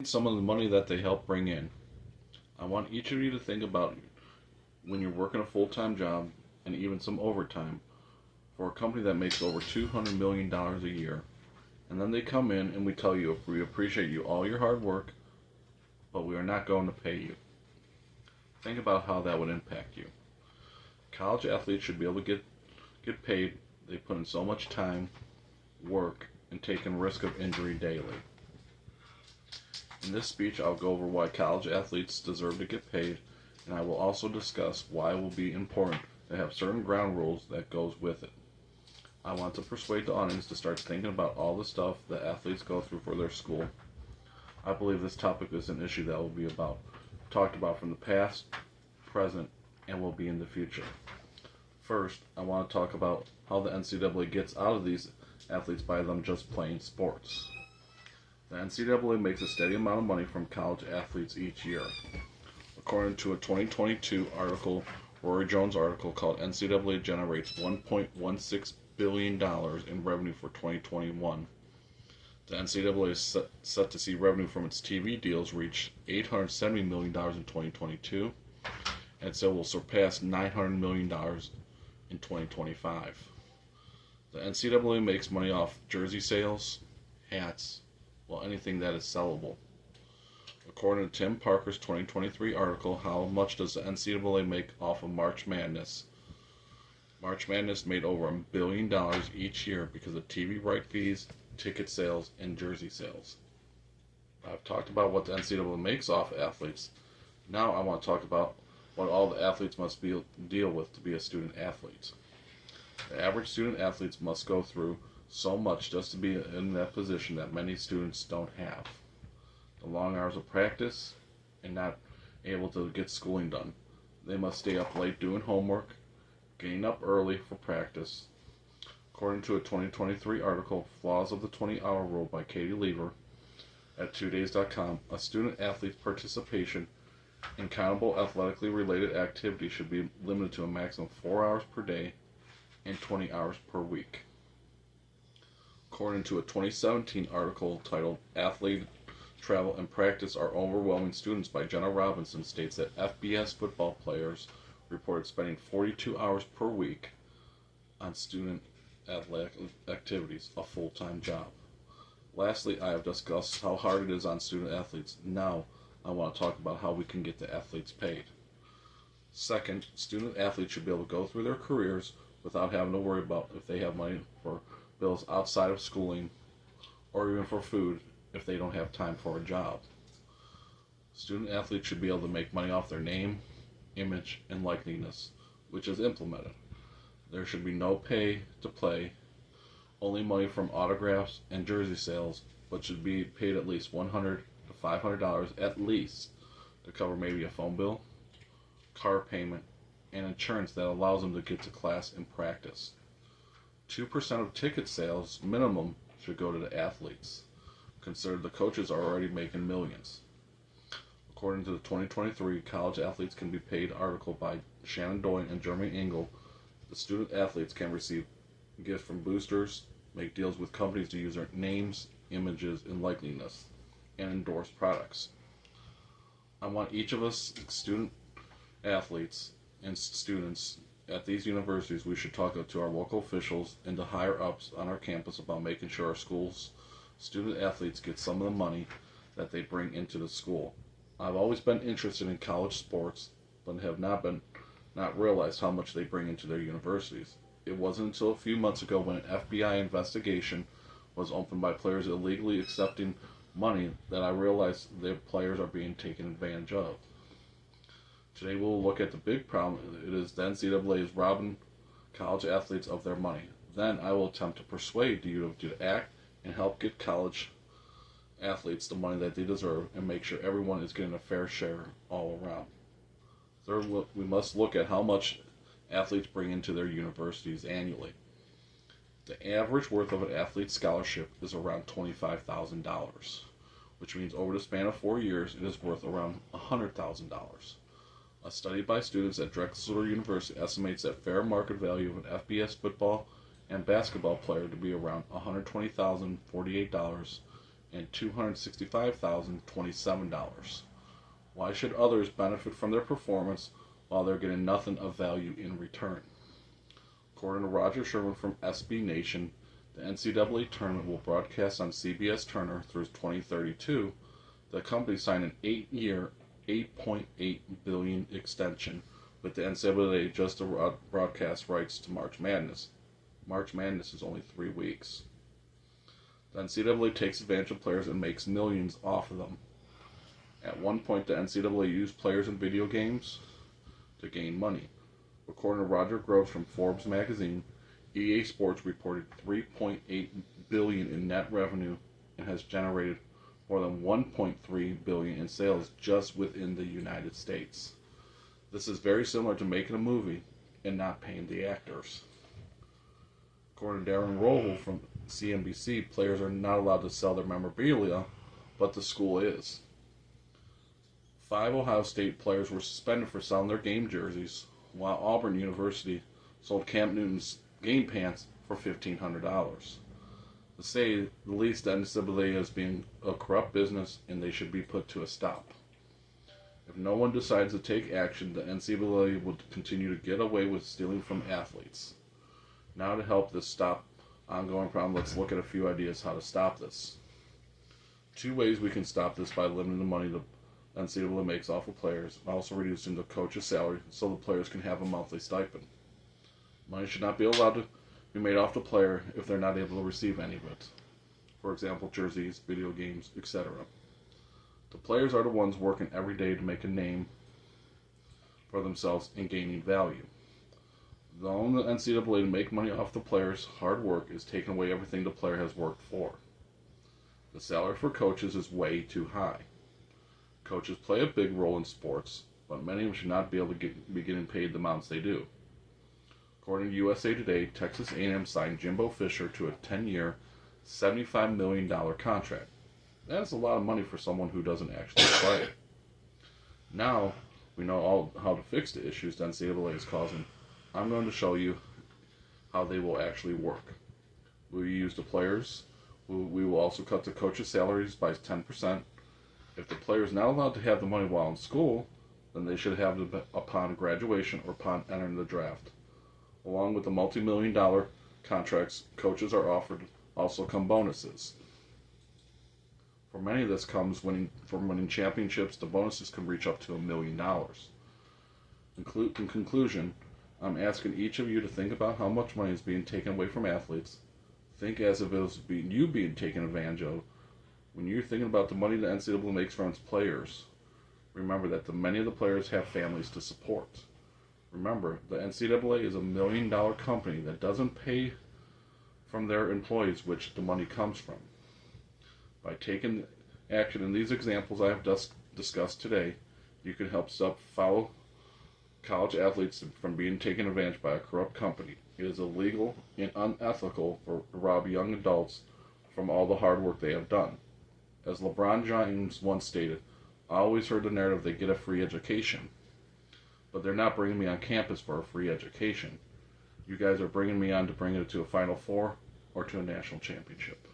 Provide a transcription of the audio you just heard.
some of the money that they help bring in. I want each of you to think about when you're working a full-time job and even some overtime for a company that makes over $200 million a year. And then they come in and we tell you, we appreciate you all your hard work, but we are not going to pay you. Think about how that would impact you. College athletes should be able to get paid. They put in so much time, work, and taking risk of injury daily. In this speech, I'll go over why college athletes deserve to get paid, and I will also discuss why it will be important to have certain ground rules that goes with it. I want to persuade the audience to start thinking about all the stuff that athletes go through for their school. I believe this topic is an issue that will be talked about from the past, present, and will be in the future. First, I want to talk about how the NCAA gets out of these athletes by them just playing sports. The NCAA makes a steady amount of money from college athletes each year. According to a 2022 article, Rory Jones article called NCAA generates $1.16 billion in revenue for 2021. The NCAA is set to see revenue from its TV deals reach $870 million in 2022, and so will surpass $900 million in 2025. The NCAA makes money off jersey sales, hats, well, anything that is sellable. According to Tim Parker's 2023 article, How Much Does the NCAA Make Off of March Madness? March Madness made over $1 billion each year because of TV right fees, ticket sales, and jersey sales. I've talked about what the NCAA makes off athletes. Now I want to talk about what all the athletes must deal with to be a student athlete. The average student athletes must go through so much just to be in that position that many students don't have. The long hours of practice and not able to get schooling done. They must stay up late doing homework, getting up early for practice. According to a 2023 article, Flaws of the 20-Hour Rule by Katie Lever at 2days.com, a student athlete's participation in countable athletically related activities should be limited to a maximum of 4 hours per day and 20 hours per week. According to a 2017 article titled Athlete Travel and Practice Are Overwhelming Students by Jenna Robinson, states that FBS football players reported spending 42 hours per week on student athletic activities, a full-time job. Lastly, I have discussed how hard it is on student athletes. Now, I want to talk about how we can get the athletes paid. Second, student athletes should be able to go through their careers without having to worry about if they have money for bills outside of schooling or even for food if they don't have time for a job. Student athletes should be able to make money off their name, image, and likeness, which is implemented. There should be no pay to play, only money from autographs and jersey sales, but should be paid at least $100 to $500 at least to cover maybe a phone bill, car payment, and insurance that allows them to get to class and practice. 2% of ticket sales minimum should go to the athletes. Consider the coaches are already making millions. According to the 2023 College Athletes Can Be Paid article by Shannon Doyle and Jeremy Engel, the student athletes can receive gifts from boosters, make deals with companies to use their names, images, and likeness, and endorse products. I want each of us student athletes and students at these universities, we should talk to our local officials and the higher ups on our campus about making sure our schools student athletes get some of the money that they bring into the school. I've always been interested in college sports, but have not realized how much they bring into their universities. It wasn't until a few months ago when an FBI investigation was opened by players illegally accepting money that I realized their players are being taken advantage of. Today we'll look at the big problem. It is the NCAA is robbing college athletes of their money. Then I will attempt to persuade you to act and help get college athletes the money that they deserve and make sure everyone is getting a fair share all around. Third, we must look at how much athletes bring into their universities annually. The average worth of an athlete's scholarship is around $25,000, which means over the span of 4 years it is worth around $100,000. A study by students at Drexel University estimates that fair market value of an FBS football and basketball player to be around $120,048 and $265,027. Why should others benefit from their performance while they're getting nothing of value in return? According to Roger Sherman from SB Nation, the NCAA tournament will broadcast on CBS Turner through 2032. The company signed an 8-year, $8.8 billion extension with the NCAA just to broadcast rights to March Madness. March Madness is only 3 weeks. The NCAA takes advantage of players and makes millions off of them. At one point, the NCAA used players in video games to gain money. According to Roger Groves from Forbes magazine, EA Sports reported $3.8 billion in net revenue and has generated more than $1.3 billion in sales just within the United States. This is very similar to making a movie and not paying the actors. According to Darren Rohl from CNBC, players are not allowed to sell their memorabilia, but the school is. 5 Ohio State players were suspended for selling their game jerseys, while Auburn University sold Cam Newton's game pants for $1,500. To say the least, the NCAA is being a corrupt business and they should be put to a stop. If no one decides to take action, the NCAA will continue to get away with stealing from athletes. Now, to help this stop ongoing problem, let's look at a few ideas how to stop this. 2 ways we can stop this: by limiting the money the NCAA makes off of players, and also reducing the coach's salary so the players can have a monthly stipend. Money should not be allowed to be made off the player if they're not able to receive any of it. For example, jerseys, video games, etc. The players are the ones working every day to make a name for themselves and gaining value. The only NCAA to make money off the player's hard work is taking away everything the player has worked for. The salary for coaches is way too high. Coaches play a big role in sports, but many of them should not be able to be getting paid the amounts they do. According to USA Today, Texas A&M signed Jimbo Fisher to a 10-year, $75 million contract. That is a lot of money for someone who doesn't actually play. Now we know all how to fix the issues the NCAA is causing. I'm going to show you how they will actually work. We use the players. We will also cut the coaches' salaries by 10%. If the player is not allowed to have the money while in school, then they should have it upon graduation or upon entering the draft. Along with the multi-million-dollar contracts coaches are offered, also come bonuses. For many of this comes from winning championships. The bonuses can reach up to $1 million. In conclusion, I'm asking each of you to think about how much money is being taken away from athletes. Think as if it was you being taken advantage of. When you're thinking about the money the NCAA makes from its players, remember that many of the players have families to support. Remember, the NCAA is $1 million company that doesn't pay from their employees, which the money comes from. By taking action in these examples I have discussed today, you can help stop fellow college athletes from being taken advantage by a corrupt company. It is illegal and unethical to rob young adults from all the hard work they have done. As LeBron James once stated, I always heard the narrative they get a free education. But they're not bringing me on campus for a free education. You guys are bringing me on to bring it to a Final Four or to a national championship.